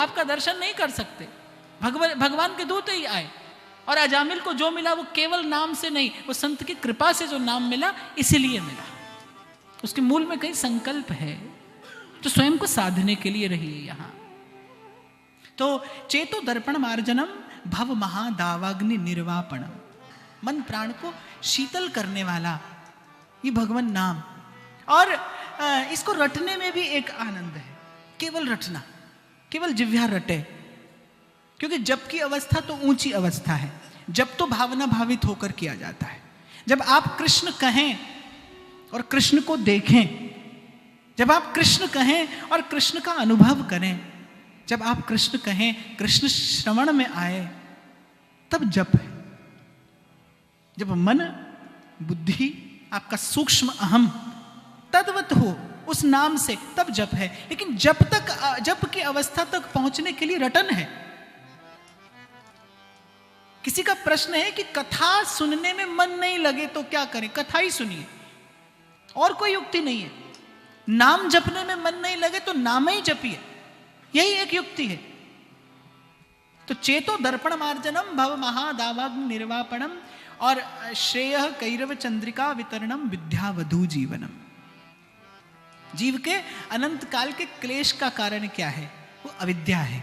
आपका दर्शन नहीं कर सकते। भगवान के दूत ही आए और अजामिल को जो मिला वो केवल नाम से नहीं, वो संत की कृपा से जो नाम मिला इसीलिए मिला। उसके मूल में कहीं संकल्प है जो स्वयं को साधने के लिए रही है यहां। तो चेतो दर्पण मार्जनम भव महादावाग्नि निर्वापणम, मन प्राण को शीतल करने वाला ये भगवान नाम। और इसको रटने में भी एक आनंद है, केवल रटना, केवल जिह्वा रटे, क्योंकि जप की अवस्था तो ऊंची अवस्था है, जब तो भावना भावित होकर किया जाता है। जब आप कृष्ण कहें और कृष्ण को देखें, जब आप कृष्ण कहें और कृष्ण का अनुभव करें, जब आप कृष्ण कहें, कृष्ण श्रवण में आए, तब जप है। जब मन बुद्धि आपका सूक्ष्म अहम तद्वत हो उस नाम से, तब जप है। लेकिन जप की अवस्था तक पहुंचने के लिए रटन है। किसी का प्रश्न है कि कथा सुनने में मन नहीं लगे तो क्या करें? कथा ही सुनिए, और कोई युक्ति नहीं है। नाम जपने में मन नहीं लगे तो नाम ही जपिए, यही एक युक्ति है। तो चेतो दर्पण मार्जनम भव महादावाग्नि निर्वापणम और श्रेय कैरव चंद्रिका वितरणम विद्यावधू जीवनम। जीव के अनंत काल के क्लेश का कारण क्या है? वो अविद्या है,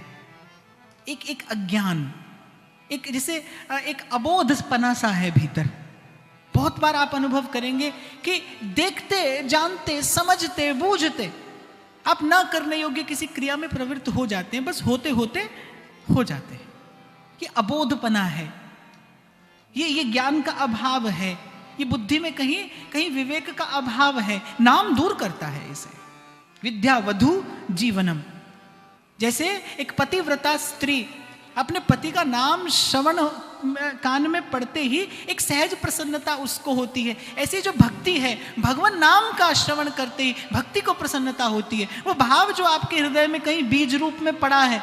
एक अज्ञान, एक जैसे एक अबोधपना सा है भीतर। बहुत बार आप अनुभव करेंगे कि देखते जानते समझते बूझते आप ना करने योग्य किसी क्रिया में प्रवृत्त हो जाते हैं, बस होते होते हो जाते हैं। ये अबोधपना है, ये ज्ञान का अभाव है, ये बुद्धि में कहीं कहीं विवेक का अभाव है। नाम दूर करता है इसे। विद्या वधु जीवनम, जैसे एक पतिव्रता स्त्री अपने पति का नाम श्रवण कान में पढ़ते ही एक सहज प्रसन्नता उसको होती है, ऐसी जो भक्ति है, भगवान नाम का श्रवण करते ही भक्ति को प्रसन्नता होती है। वो भाव जो आपके हृदय में कहीं बीज रूप में पड़ा है,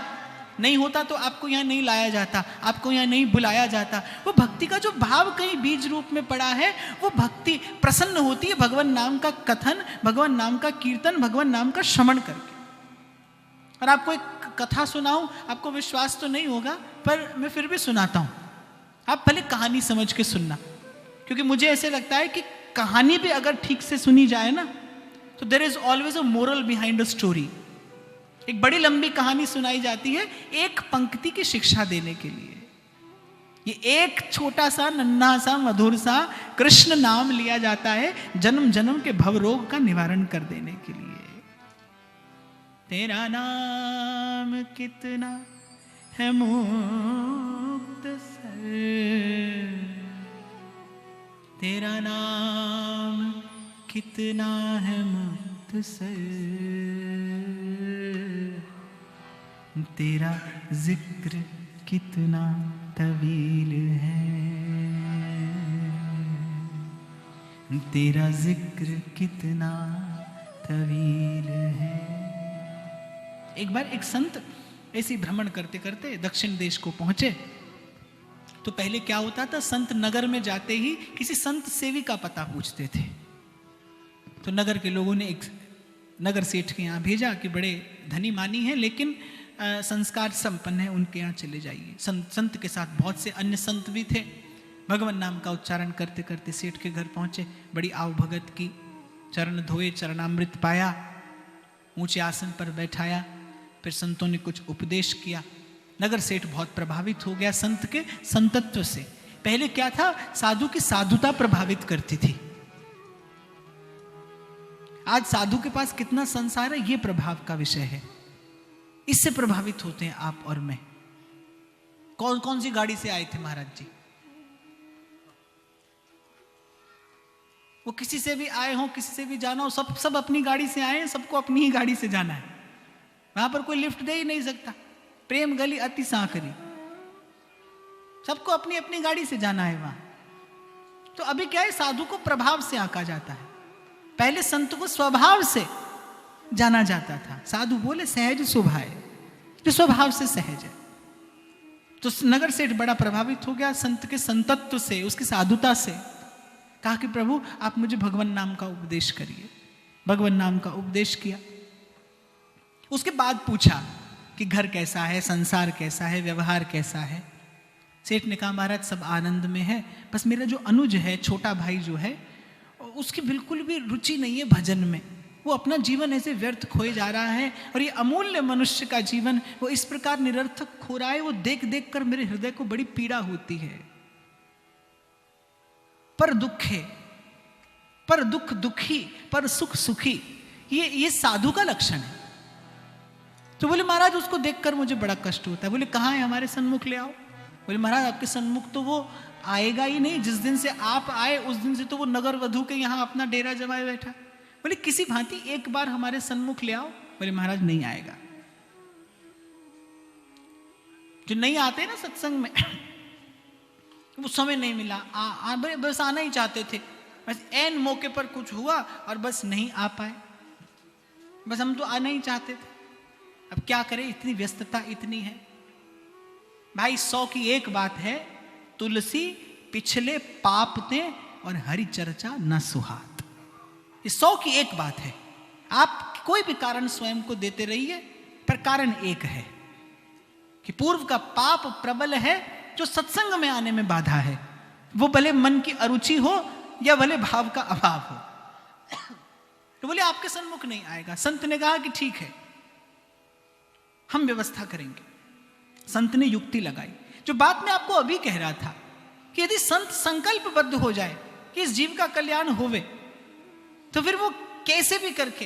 नहीं होता तो आपको यहाँ नहीं लाया जाता, आपको यहाँ नहीं बुलाया जाता, वो भक्ति का जो भाव कहीं बीज रूप में पड़ा है, वो भक्ति प्रसन्न होती है भगवान नाम का कथन, भगवान नाम का कीर्तन, भगवान नाम का श्रवण करके। और आपको एक कथा सुनाऊं, आपको विश्वास तो नहीं होगा पर मैं फिर भी सुनाता हूं। आप भले कहानी समझ के सुनना, क्योंकि मुझे ऐसे लगता है कि कहानी भी अगर ठीक से सुनी जाए ना, तो there is always a moral behind a story. एक बड़ी लंबी कहानी सुनाई जाती है एक पंक्ति की शिक्षा देने के लिए। ये एक छोटा सा नन्हा सा मधुर सा कृष्ण नाम लिया जाता है जन्म जन्म के भव रोग का निवारण कर देने के लिए। तेरा नाम कितना है मुक्तसर, तेरा नाम कितना है मुक्तसर, तेरा जिक्र कितना तवील है, तेरा जिक्र कितना तवील है। एक बार एक संत ऐसी भ्रमण करते करते दक्षिण देश को पहुंचे। तो पहले क्या होता था, संत नगर में जाते ही किसी संत सेवी का पता पूछते थे। तो नगर के लोगों ने एक नगर सेठ के यहाँ भेजा कि बड़े धनी मानी हैं लेकिन संस्कार संपन्न है, उनके यहाँ चले जाइए। संत के साथ बहुत से अन्य संत भी थे। भगवान नाम का उच्चारण करते करते सेठ के घर पहुंचे, बड़ी आव भगत की, चरण धोए, चरणामृत पाया, ऊंचे आसन पर बैठाया, फिर संतों ने कुछ उपदेश किया। नगर सेठ बहुत प्रभावित हो गया संत के संतत्व से। पहले क्या था, साधु की साधुता प्रभावित करती थी। आज साधु के पास कितना संसार है, ये प्रभाव का विषय है। इससे प्रभावित होते हैं आप और मैं। कौन कौन सी गाड़ी से आए थे महाराज जी? वो किसी से भी आए हो, किसी से भी जाना हो, सब अपनी गाड़ी से आए हैं, सबको अपनी ही गाड़ी से जाना है। वहां पर कोई लिफ्ट दे ही नहीं सकता। प्रेम गली अति सांकरी, सबको अपनी अपनी गाड़ी से जाना है वहां। तो अभी क्या है, साधु को प्रभाव से आंका जाता है, पहले संत को स्वभाव से जाना जाता था। साधु बोले सहज स्वभाव, जो स्वभाव से सहज है। तो नगर सेठ बड़ा प्रभावित हो गया संत के संतत्व से, उसकी साधुता से। कहा कि प्रभु आप मुझे भगवान नाम का उपदेश करिए। भगवान नाम का उपदेश किया। उसके बाद पूछा कि घर कैसा है, संसार कैसा है, व्यवहार कैसा है। सेठ ने कहा महाराज सब आनंद में है, बस मेरा जो अनुज है, छोटा भाई जो है, उसकी बिल्कुल भी रुचि नहीं है भजन में। वो अपना जीवन ऐसे व्यर्थ खोए जा रहा है और ये अमूल्य मनुष्य का जीवन वो इस प्रकार निरर्थक खो रहा है। वो देख देख कर मेरे हृदय को बड़ी पीड़ा होती है। पर दुख है, पर दुख दुखी, पर सुख सुखी, ये साधु का लक्षण है। तो बोले महाराज उसको देखकर मुझे बड़ा कष्ट होता है। बोले कहाँ है, हमारे सन्मुख ले आओ। बोले महाराज आपके सन्मुख तो वो आएगा ही नहीं, जिस दिन से आप आए उस दिन से तो वो नगर वधु के यहाँ अपना डेरा जमाए बैठा। बोले किसी भांति एक बार हमारे सन्मुख ले आओ। बोले महाराज नहीं आएगा। जो नहीं आते ना सत्संग में वो समय नहीं मिला, बस आना ही चाहते थे, बस ऐन मौके पर कुछ हुआ और बस नहीं आ पाए, बस हम तो आना ही चाहते थे। अब क्या करें, इतनी व्यस्तता इतनी है। भाई 100 की एक बात है, तुलसी पिछले पाप ते और हरि चर्चा न सुहात। ये 100 की एक बात है। आप कोई भी कारण स्वयं को देते रहिए, पर कारण एक है कि पूर्व का पाप प्रबल है जो सत्संग में आने में बाधा है। वो भले मन की अरुचि हो या भले भाव का अभाव हो। तो बोले आपके सन्मुख नहीं आएगा। संत ने कहा कि ठीक है, हम व्यवस्था करेंगे। संत ने युक्ति लगाई, जो बात मैं आपको अभी कह रहा था कि यदि संत संकल्पबद्ध हो जाए कि इस जीव का कल्याण होवे, तो फिर वो कैसे भी करके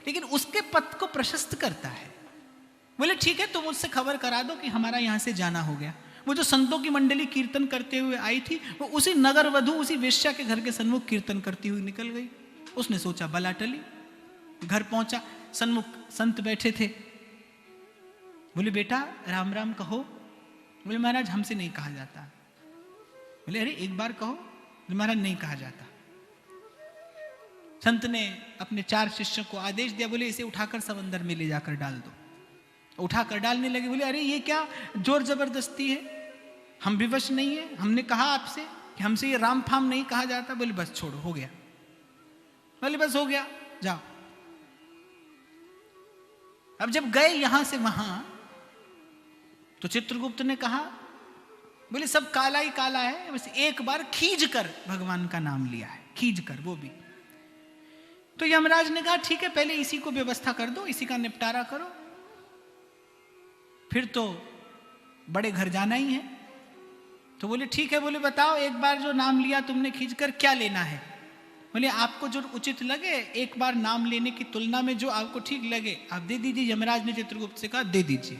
लेकिन उसके पथ को प्रशस्त करता है। बोले ठीक है, तो मुझसे खबर करा दो कि हमारा यहां से जाना हो गया। वो जो संतों की मंडली कीर्तन करते हुए आई थी, वो उसी नगर वधु, उसी वेश्या के घर के सन्मुख कीर्तन करती हुई निकल गई। उसने सोचा बला टली। घर पहुंचा, सन्मुख संत बैठे थे। बोले बेटा राम राम कहो। बोले महाराज हमसे नहीं कहा जाता। बोले अरे एक बार कहो। बोले महाराज नहीं कहा जाता। संत ने अपने 4 शिष्यों को आदेश दिया, बोले इसे उठाकर समंदर में ले जाकर डाल दो। उठाकर डालने लगे। बोले अरे ये क्या जोर जबरदस्ती है, हम विवश नहीं है, हमने कहा आपसे कि हमसे ये राम फाम नहीं कहा जाता। बोले बस छोड़ो, हो गया। बोले बस हो गया, जाओ। अब जब गए यहां से वहां, तो चित्रगुप्त ने कहा, बोले सब काला ही काला है, बस एक बार खींच कर भगवान का नाम लिया है, खींच कर, वो भी। तो यमराज ने कहा ठीक है, पहले इसी को व्यवस्था कर दो, इसी का निपटारा करो, फिर तो बड़े घर जाना ही है। तो बोले ठीक है। बोले बताओ एक बार जो नाम लिया तुमने खींचकर, क्या लेना है। बोले आपको जो उचित लगे, एक बार नाम लेने की तुलना में जो आपको ठीक लगे आप दे दीजिए। यमराज ने चित्रगुप्त से कहा दे दीजिए।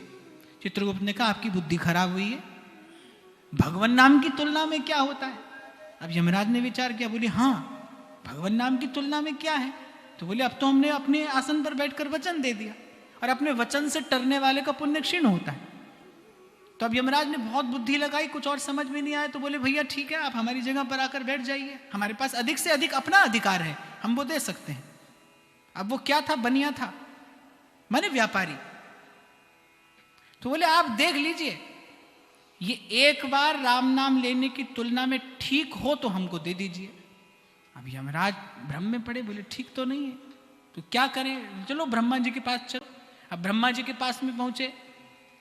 चित्रगुप्त ने कहा आपकी बुद्धि खराब हुई है, भगवान नाम की तुलना में क्या होता है। अब यमराज ने विचार किया, बोले हाँ भगवान नाम की तुलना में क्या है। तो बोले अब तो हमने अपने आसन पर बैठकर वचन दे दिया, और अपने वचन से टरने वाले का पुण्य क्षीण होता है। तो अब यमराज ने बहुत बुद्धि लगाई, कुछ और समझ में नहीं आया। तो बोले भैया ठीक है, आप हमारी जगह पर आकर बैठ जाइए, हमारे पास अधिक से अधिक अपना अधिकार है, हम वो दे सकते हैं। अब वो क्या था, बनिया था, माने व्यापारी। तो बोले आप देख लीजिए, ये एक बार राम नाम लेने की तुलना में ठीक हो तो हमको दे दीजिए। अब यमराज भ्रम में पड़े, बोले ठीक तो नहीं है, तो क्या करें, चलो ब्रह्मा जी के पास चलो। अब ब्रह्मा जी के पास में पहुंचे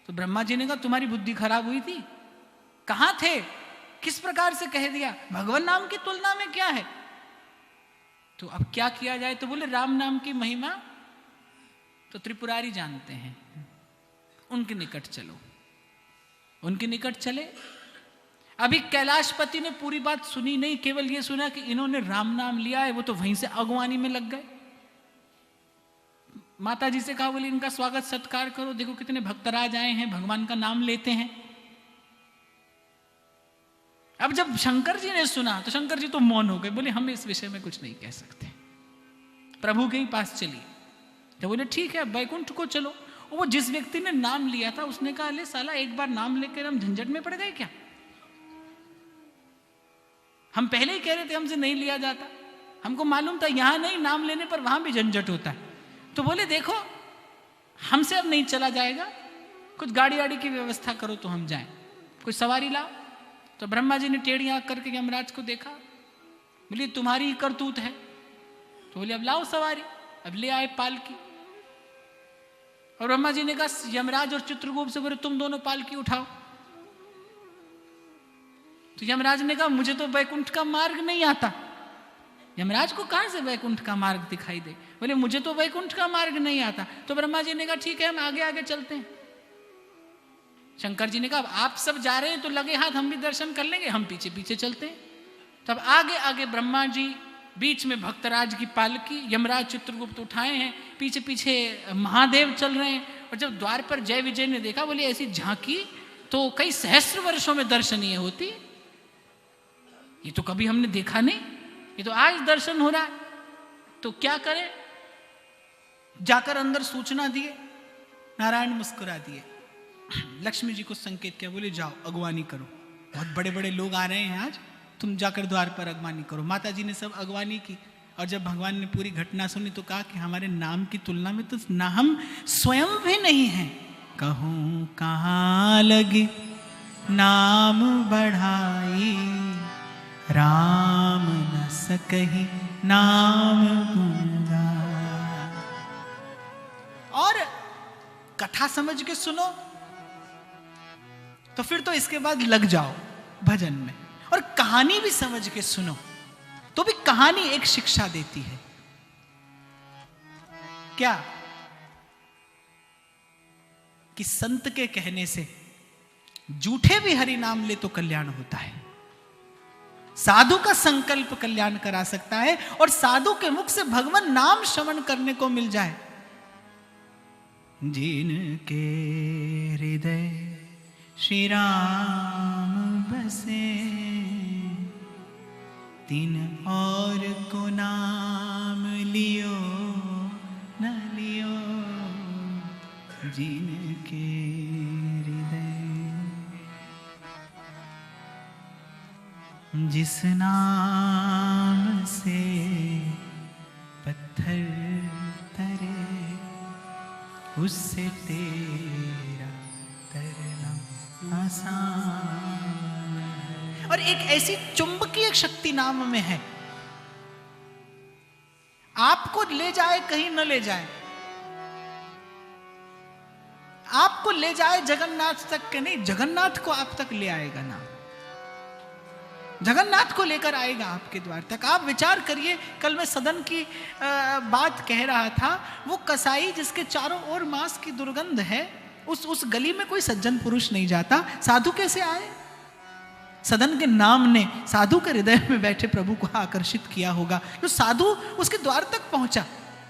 तो ब्रह्मा जी ने कहा तुम्हारी बुद्धि खराब हुई थी, कहां थे, किस प्रकार से कह दिया, भगवान नाम की तुलना में क्या है। तो अब क्या किया जाए। तो बोले राम नाम की महिमा तो त्रिपुरारी जानते हैं, उनके निकट चलो। उनके निकट चले। अभी कैलाशपति ने पूरी बात सुनी नहीं, केवल ये सुना कि इन्होंने राम नाम लिया है, वो तो वहीं से अगवानी में लग गए। माता जी से कहा, बोले इनका स्वागत सत्कार करो, देखो कितने भक्तराज आए हैं, भगवान का नाम लेते हैं। अब जब शंकर जी ने सुना तो शंकर जी तो मौन हो गए, बोले हम इस विषय में कुछ नहीं कह सकते, प्रभु के ही पास चलिए। तो बोले ठीक है, बैकुंठ को चलो। वो जिस व्यक्ति ने नाम लिया था उसने कहा, अरे साला एक बार नाम लेकर हम झंझट में पड़ गए क्या, हम पहले ही कह रहे थे हमसे नहीं लिया जाता, हमको मालूम था यहां नहीं, नाम लेने पर वहां भी झंझट होता है। तो बोले देखो हमसे अब नहीं चला जाएगा, कुछ गाड़ी वाड़ी की व्यवस्था करो तो हम जाएं, कुछ सवारी लाओ। तो ब्रह्मा जी ने टेढ़ी आंख करके यमराज को देखा, बोले तुम्हारी ही करतूत है। तो बोले अब लाओ सवारी। अब ले आए पालकी, और ब्रह्मा जी ने कहा यमराज और चित्रगुप्त से बोले तुम दोनों पालकी उठाओ। तो यमराज ने कहा मुझे तो वैकुंठ का मार्ग नहीं आता। यमराज को कहां से वैकुंठ का मार्ग दिखाई दे? बोले मुझे तो वैकुंठ का मार्ग नहीं आता। तो ब्रह्मा जी ने कहा ठीक है हम आगे आगे चलते हैं। शंकर जी ने कहा आप सब जा रहे हैं तो लगे हाथ हम भी दर्शन कर लेंगे, हम पीछे पीछे चलते हैं। तब आगे आगे ब्रह्मा जी, बीच में भक्तराज की पालकी, यमराज चित्रगुप्त उठाए हैं, पीछे पीछे महादेव चल रहे हैं। और जब द्वार पर जय विजय ने देखा, बोले ऐसी झांकी तो कई सहस्र वर्षों में दर्शनीय होती, ये तो कभी हमने देखा नहीं, ये तो आज दर्शन हो रहा है। तो क्या करें? जाकर अंदर सूचना दिए। नारायण मुस्कुरा दिए, लक्ष्मी जी को संकेत किया, बोले जाओ अगवानी करो, बहुत बड़े बड़े लोग आ रहे हैं आज, तुम जाकर द्वार पर अगवानी करो। माता जी ने सब अगवानी की। और जब भगवान ने पूरी घटना सुनी तो कहा कि हमारे नाम की तुलना में तो ना हम स्वयं भी नहीं हैं। कहूँ कहाँ लगी नाम बढ़ाई, राम न सकहि नाम गुणगान। और कथा समझ के सुनो तो फिर तो इसके बाद लग जाओ भजन में। और कहानी भी समझ के सुनो तो भी कहानी एक शिक्षा देती है। क्या? कि संत के कहने से झूठे भी हरि नाम ले तो कल्याण होता है। साधु का संकल्प कल्याण करा सकता है। और साधु के मुख से भगवान नाम श्रवण करने को मिल जाए। जिनके हृदय श्री राम बसे, तिन और को नाम लियो न लियो। जिनके हृदय जिस नाम से पत्थर तरे, उससे तेरा तरना आसान है। और एक ऐसी चुंबकीय शक्ति नाम में है, आपको ले जाए कहीं न ले जाए, आपको ले जाए जगन्नाथ तक के नहीं, जगन्नाथ को आप तक ले आएगा नाम। जगन्नाथ को लेकर आएगा आपके द्वार तक। आप विचार करिए, कल मैं सदन की बात कह रहा था, वो कसाई जिसके चारों ओर मांस की दुर्गंध है, उस गली में कोई सज्जन पुरुष नहीं जाता। साधु कैसे आए? सदन के नाम ने साधु के हृदय में बैठे प्रभु को आकर्षित किया होगा। तो साधु उसके द्वार तक पहुंचा।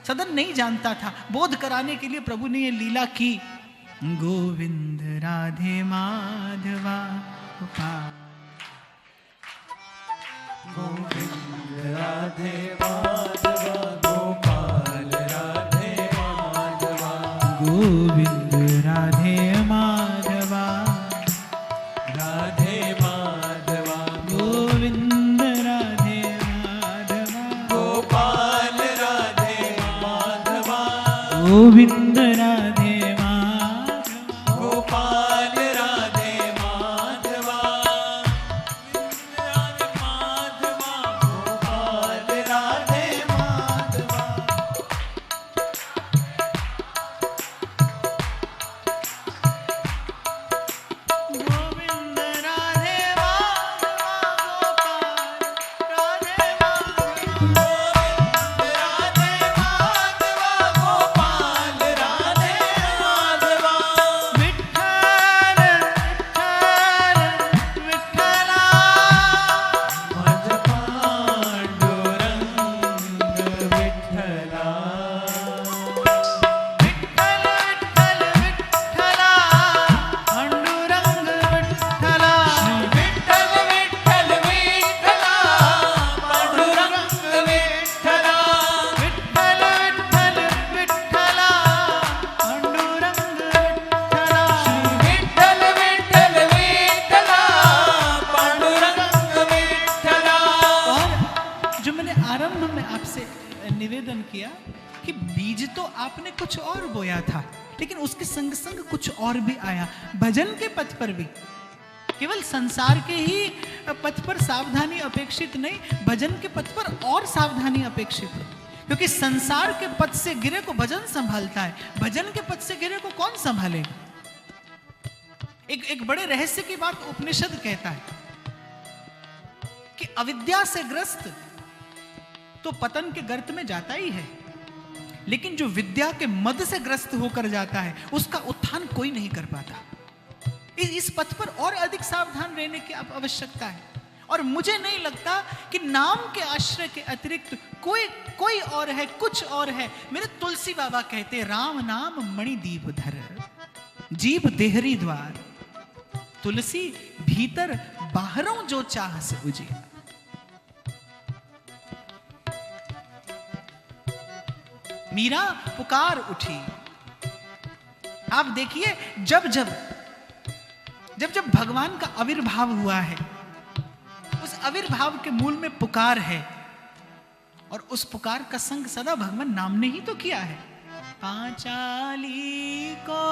सदन नहीं जानता था, बोध कराने के लिए प्रभु ने ये लीला की। गोविंद राधे माधवा गोविंद राधे माधवा, गोपाल राधे माधवा, गोविंद राधे माधवा, राधे माधवा, गोविंद राधे माधवा, गोपाल राधे माधवा, गोविंद राधे माधवा, गोपाल राधे माधवा, गोपाल राधे माधवा। गोविंद राधे माधवा, गोपाल राधे माधवा, राधे माधवा, गोपाल राधे माधवा, विठ्ठल विठ्ठल विठ्ठला, मद पांडुरंग विठ्ठला, विठ्ठल विठ्ठल विठ्ठला, पांडुरंग विठ्ठला, विठ्ठल विठ्ठल विठ्ठला, पांडुरंग विठ्ठला, विठ्ठल विठ्ठल विठ्ठला, पांडुरंग विठ्ठला। विठ्ठल विठ्ठल विठ्ठला, पांडुरंग विठ्ठला। और जो मैंने आरंभ में आपसे निवेदन किया कि बीज तो आपने कुछ और बोया था, लेकिन उसके संग संग कुछ और भी आया। भजन के पथ पर भी केवल संसार के ही पथ पर सावधानी अपेक्षित नहीं, भजन के पथ पर और सावधानी अपेक्षित है। क्योंकि संसार के पथ से गिरे को भजन संभालता है, भजन के पथ से गिरे को कौन संभालेगा? एक बड़े रहस्य की बात उपनिषद कहता है कि अविद्या से ग्रस्त तो पतन के गर्त में जाता ही है, लेकिन जो विद्या के मद से ग्रस्त होकर जाता है उसका उत्थान कोई नहीं कर पाता। इस पथ पर और अधिक सावधान रहने की आवश्यकता है। और मुझे नहीं लगता कि नाम के आश्रय के अतिरिक्त कोई और है, कुछ और है। मेरे तुलसी बाबा कहते, राम नाम मणि दीप धर, जीव देहरी द्वार, तुलसी भीतर बाहरों जो चाह से उजिया। मीरा पुकार उठी। आप देखिए, जब जब भगवान का आविर्भाव हुआ है, उस आविर्भाव के मूल में पुकार है, और उस पुकार का संग सदा भगवान नाम ने ही तो किया है। पांचाली को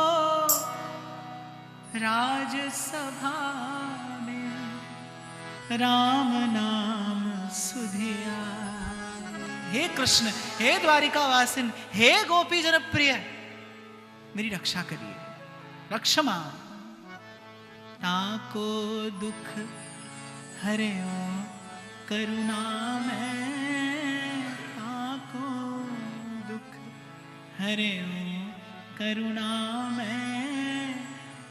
राजसभा में राम नाम सुधिया। हे कृष्ण, हे द्वारिका वासिन, हे गोपी जनप्रिय, मेरी रक्षा करिए, रक्षमा। ताको दुख हरिओ करुणा में, ताको दुख हरिओ करुणा में,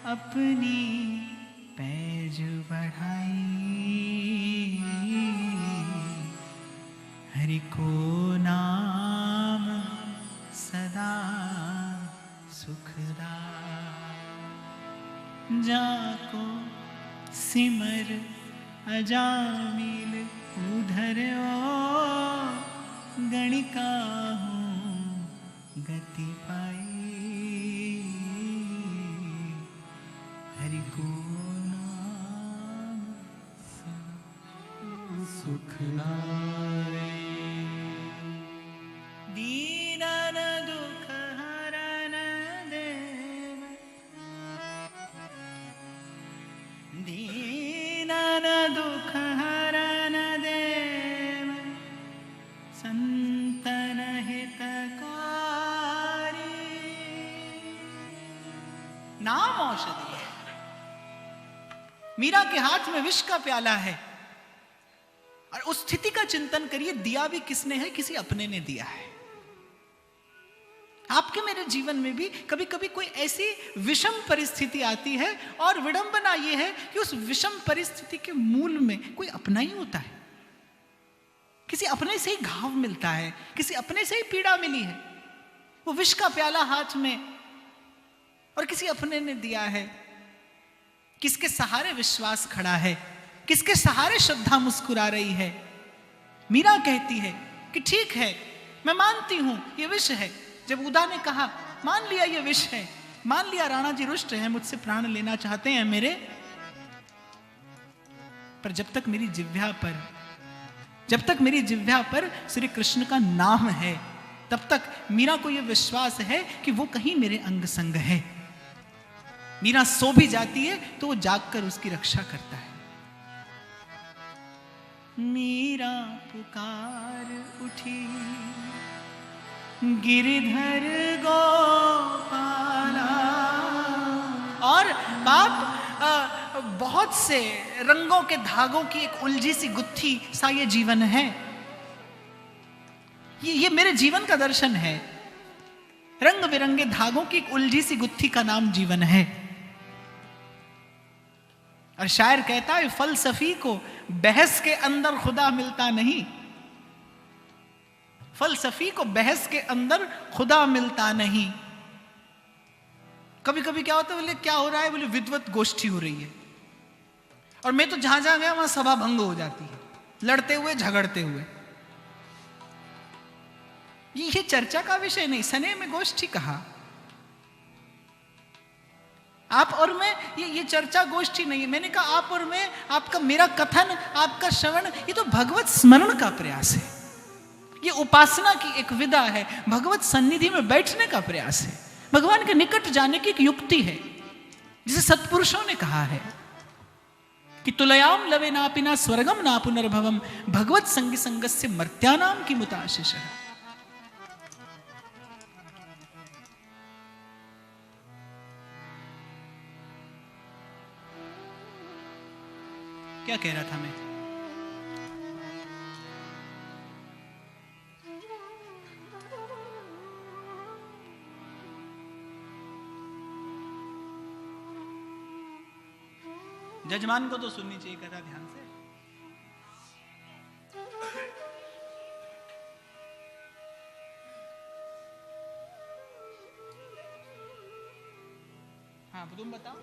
अपनी पैज बढ़ाई, हरि को नाम सदा सुखदा। जाको सिमर अजामिल उधरो, गणिका हूँ गति पाई, हरि को नाम सुखदाई। दीनन दुख हरन देव, दीनन दुख हरन देव, संतन हितकारी। नाम औषधि है। मीरा के हाथ में विष का प्याला है, और उस स्थिति का चिंतन करिए, दिया भी किसने है? किसी अपने ने दिया है। आपके मेरे जीवन में भी कभी कभी कोई ऐसी विषम परिस्थिति आती है, और विडंबना यह है कि उस विषम परिस्थिति के मूल में कोई अपना ही होता है। किसी अपने से ही घाव मिलता है, किसी अपने से ही पीड़ा मिली है। वो विष का प्याला हाथ में, और किसी अपने ने दिया है। किसके सहारे विश्वास खड़ा है, किसके सहारे श्रद्धा मुस्कुरा रही है। मीरा कहती है कि ठीक है, मैं मानती हूं ये विष है। जब उदा ने कहा, मान लिया ये विष है, मान लिया राणा जी रुष्ट हैं, मुझसे प्राण लेना चाहते हैं मेरे, पर जब तक मेरी जिह्वा पर श्री कृष्ण का नाम है, तब तक मीरा को यह विश्वास है कि वो कहीं मेरे अंग संग है। मीरा सो भी जाती है तो वो जागकर उसकी रक्षा करता है। मीरा पुकार उठी, गिरिधर गोपाला। और बाप, बहुत से रंगों के धागों की एक उलझी सी गुत्थी सा ये जीवन है। ये मेरे जीवन का दर्शन है। रंग बिरंगे धागों की एक उलझी सी गुत्थी का नाम जीवन है। और शायर कहता है, फलसफी को बहस के अंदर खुदा मिलता नहीं। फलसफी को बहस के अंदर खुदा मिलता नहीं। कभी कभी क्या होता है, बोले क्या हो रहा है, बोले विद्वत गोष्ठी हो रही है, और मैं तो जहां जहां गया वहां सभा भंग हो जाती है, लड़ते हुए झगड़ते हुए। ये चर्चा का विषय नहीं, सने में गोष्ठी कहा। आप और मैं, ये चर्चा गोष्ठी नहीं है। मैंने कहा आप और मैं, आपका मेरा कथन, आपका श्रवण, ये तो भगवत स्मरण का प्रयास है। ये उपासना की एक विधा है, भगवत सन्निधि में बैठने का प्रयास है, भगवान के निकट जाने की एक युक्ति है, जिसे सत्पुरुषों ने कहा है कि तुलयाम लवे नापिना स्वर्गम ना पुनर्भवम, भगवत संग संगस्य मर्त्यानाम की मुताशिष। क्या कह रहा था मैं? जजमान को तो सुननी चाहिए कथा ध्यान से। हाँ तुम बताओ।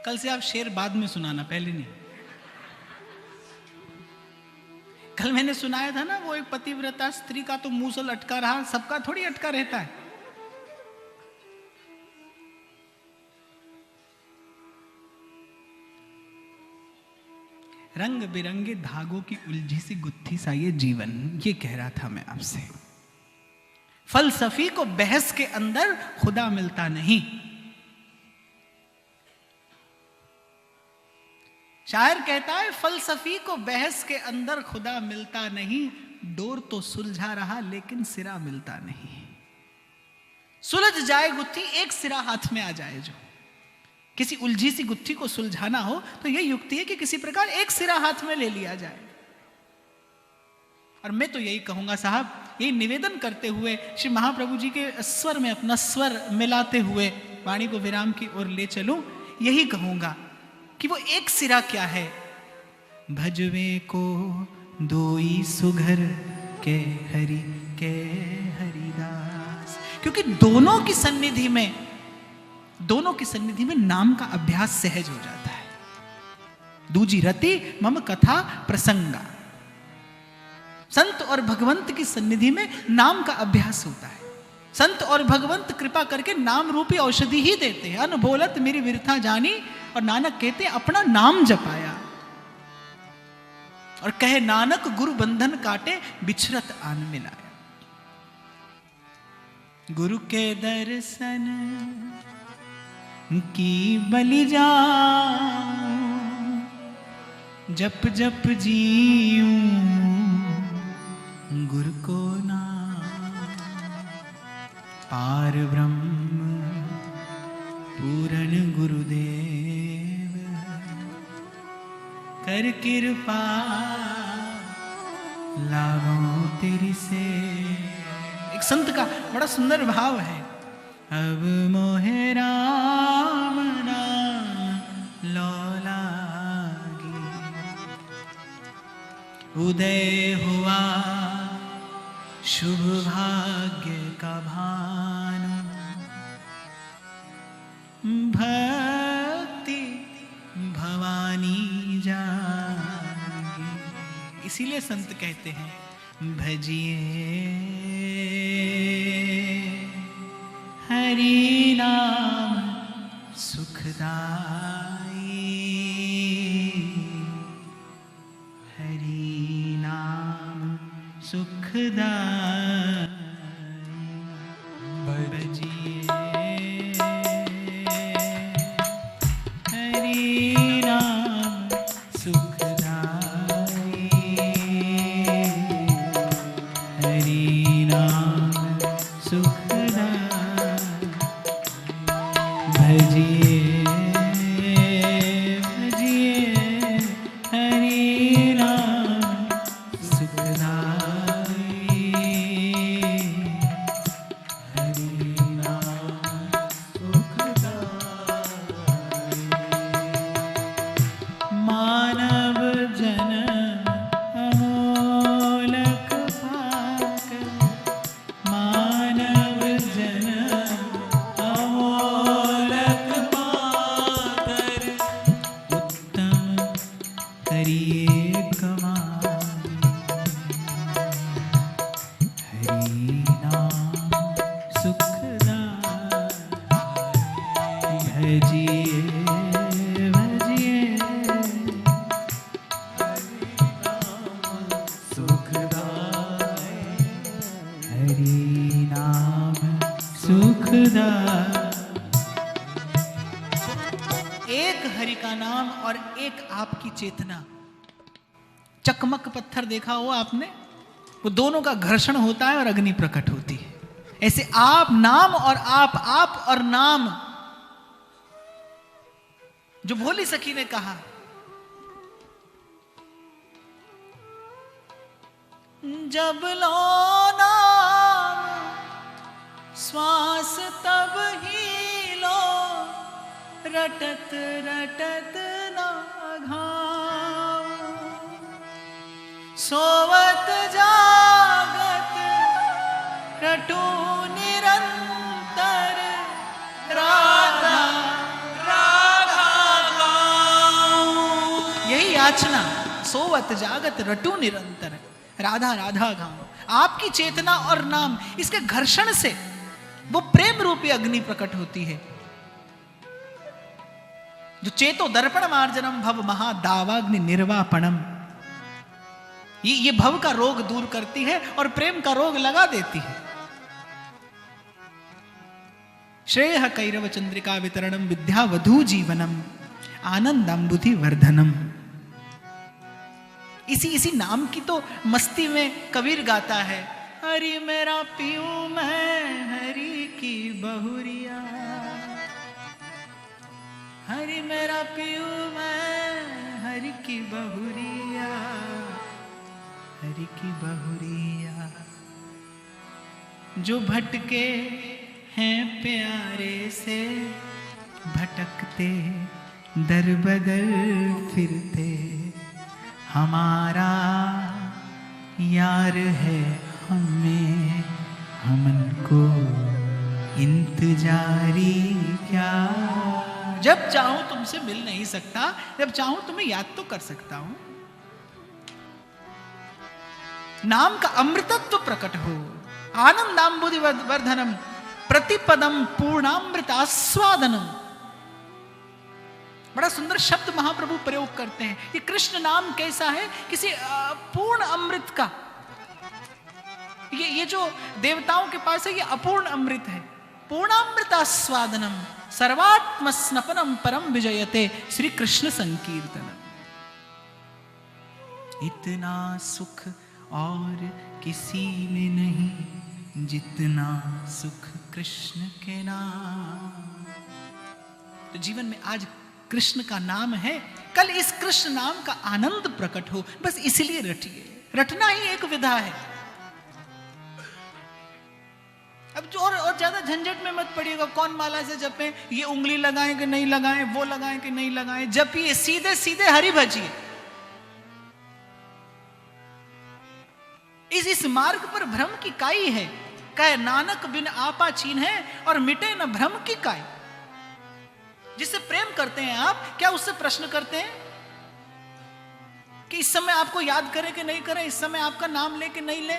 कल से आप शेर बाद में सुनाना, पहले नहीं। कल मैंने सुनाया था ना, वो एक पतिव्रता स्त्री का तो मूसल अटका रहा, सबका थोड़ी अटका रहता है। रंग बिरंगे धागों की उलझी सी गुत्थी सा ये जीवन, ये कह रहा था मैं आपसे। फलसफी को बहस के अंदर खुदा मिलता नहीं। शायर कहता है फलसफी को बहस के अंदर खुदा मिलता नहीं, डोर तो सुलझा रहा लेकिन सिरा मिलता नहीं। सुलझ जाए गुत्थी, एक सिरा हाथ में आ जाए। जो किसी उलझी सी गुत्थी को सुलझाना हो तो यह युक्ति है कि किसी प्रकार एक सिरा हाथ में ले लिया जाए। और मैं तो यही कहूंगा साहब, यही निवेदन करते हुए श्री महाप्रभु जी के स्वर में अपना स्वर मिलाते हुए वाणी को विराम की ओर ले चलूं, यही कहूंगा कि वो एक सिरा क्या है। भजवे को दोई सुघर के हरि के हरिदास। क्योंकि दोनों की सन्निधि में नाम का अभ्यास सहज हो जाता है। दूजी रति मम कथा प्रसंगा। संत और भगवंत की सन्निधि में नाम का अभ्यास होता है। संत और भगवंत कृपा करके नाम रूपी औषधि ही देते हैं। अन बोलत मेरी विरथा जानी, और नानक कहते अपना नाम जपाया। और कहे नानक गुरु बंधन काटे, बिछरत आन मिलाया। गुरु के दर्शन की बलि जाऊं, जप जप जीऊं गुरु को नाम। पार ब्रह्म पूरण गुरुदेव, कर कृपा लाभों तेरी से। एक संत का बड़ा सुंदर भाव है। अब मोहे राम नाम लो लागी, उदय हुआ शुभ भाग्य का भानु। भक्ति भवानी जागी। इसीलिए संत कहते हैं भजिए हरि नाम सुखदाई, हरि नाम सुखदाई। भजिए हरि नाम सुखदाई, हरि नाम सुखदाई। भजिए भजिए हरि नाम सुखदाई, हरि नाम सुखदाई। मानव जन्म अमोलक पाकर, हरि नाम सुखदा। एक हरि का नाम और एक आपकी चेतना। चकमक पत्थर देखा हो आपने, वो दोनों का घर्षण होता है और अग्नि प्रकट होती है। ऐसे आप नाम और आप और नाम। जो भोली सखी ने कहा, जब लो नाम श्वास तब ही लो, रटत रटत ना घाम, सोवत जागत रटू निरंतर, राधा राधा गाऊं। यही याचना, सोवत जागत रटू निरंतर, राधा राधा गाऊं। आपकी चेतना और नाम, इसके घर्षण से वो प्रेम रूपी अग्नि प्रकट होती है। जो चेतो दर्पण मार्जनम भव महादावाग्नि निर्वापणम, ये भव का रोग दूर करती है और प्रेम का रोग लगा देती है। श्रेय कैरव चंद्रिका वितरणम विद्या वधू जीवनम आनंदम बुद्धि वर्धनम। इसी नाम की तो मस्ती में कबीर गाता है, हरि मेरा पीऊ मैं हरि की बहुरिया, हरि मेरा पीऊ मैं हरि की बहुरिया, हरि की बहुरिया। जो भटके हैं प्यारे से, भटकते दर बदर फिरते, हमारा यार है हमें, हमन को इंतजारी क्या। जब चाहूं तुमसे मिल नहीं सकता, जब चाहूं तुम्हें याद तो कर सकता हूं। नाम का अमृतत्व प्रकट हो, आनंदांबुधि वर्धनम, प्रतिपदम पूर्णामृत आस्वादनम। बड़ा सुंदर शब्द महाप्रभु प्रयोग करते हैं। ये कृष्ण नाम कैसा है, किसी पूर्ण अमृत का। ये जो देवताओं के पास है, ये अपूर्ण अमृत है। पूर्णामृत आस्वादनम सर्वात्म स्नपनम परम विजयते, श्री कृष्ण संकीर्तनम। इतना सुख और किसी में नहीं, जितना सुख कृष्ण के नाम। तो जीवन में आज कृष्ण का नाम है, कल इस कृष्ण नाम का आनंद प्रकट हो, बस इसलिए रटिए। रटना ही एक विधा है। अब जो और ज्यादा झंझट में मत पड़िएगा, कौन माला से जपे, ये उंगली लगाएं कि नहीं लगाएं, वो लगाएं कि नहीं लगाएं, जपिए, सीधे सीधे हरि भजिए। इस मार्ग पर भ्रम की काई है, कहे नानक बिन आपा चीन है, और मिटे न भ्रम की काई। जिससे प्रेम करते हैं आप, क्या उससे प्रश्न करते हैं कि इस समय आपको याद करें कि नहीं करें, इस समय आपका नाम ले कि नहीं ले,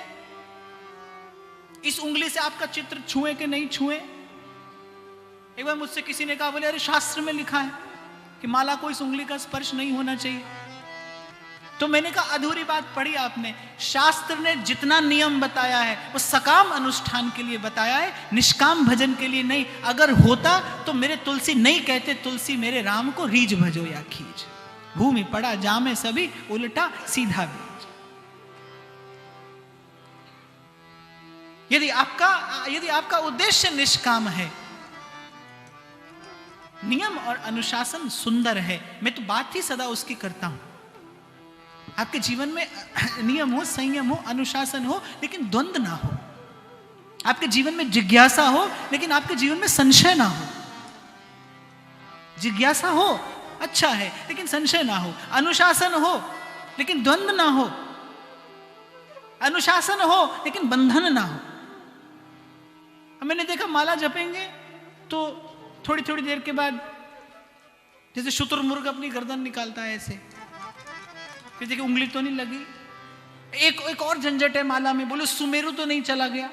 इस उंगली से आपका चित्र छुए कि नहीं छुए। एक बार मुझसे किसी ने कहा, बोले अरे शास्त्र में लिखा है कि माला को इस उंगली का स्पर्श नहीं होना चाहिए। तो मैंने कहा अधूरी बात पढ़ी आपने। शास्त्र ने जितना नियम बताया है वो सकाम अनुष्ठान के लिए बताया है, निष्काम भजन के लिए नहीं। अगर होता तो मेरे तुलसी नहीं कहते, तुलसी मेरे राम को रीझ भजो या खींच, भूमि पड़ा जामे सभी उल्टा सीधा बीज। यदि आपका उद्देश्य निष्काम है, नियम और अनुशासन सुंदर है, मैं तो बात ही सदा उसकी करता हूं। आपके जीवन में नियम हो, संयम हो, अनुशासन हो, लेकिन द्वंद्व ना हो। आपके जीवन में जिज्ञासा हो, लेकिन आपके जीवन में संशय ना हो। जिज्ञासा हो अच्छा है, लेकिन संशय ना हो। अनुशासन हो लेकिन द्वंद्व ना हो। अनुशासन हो लेकिन बंधन ना हो। अब मैंने देखा माला जपेंगे तो थोड़ी थोड़ी देर के बाद जैसे शुतुरमुर्ग अपनी गर्दन निकालता है ऐसे, फिर देखिए उंगली तो नहीं लगी। एक और झंझट है माला में, बोले सुमेरु तो नहीं चला गया।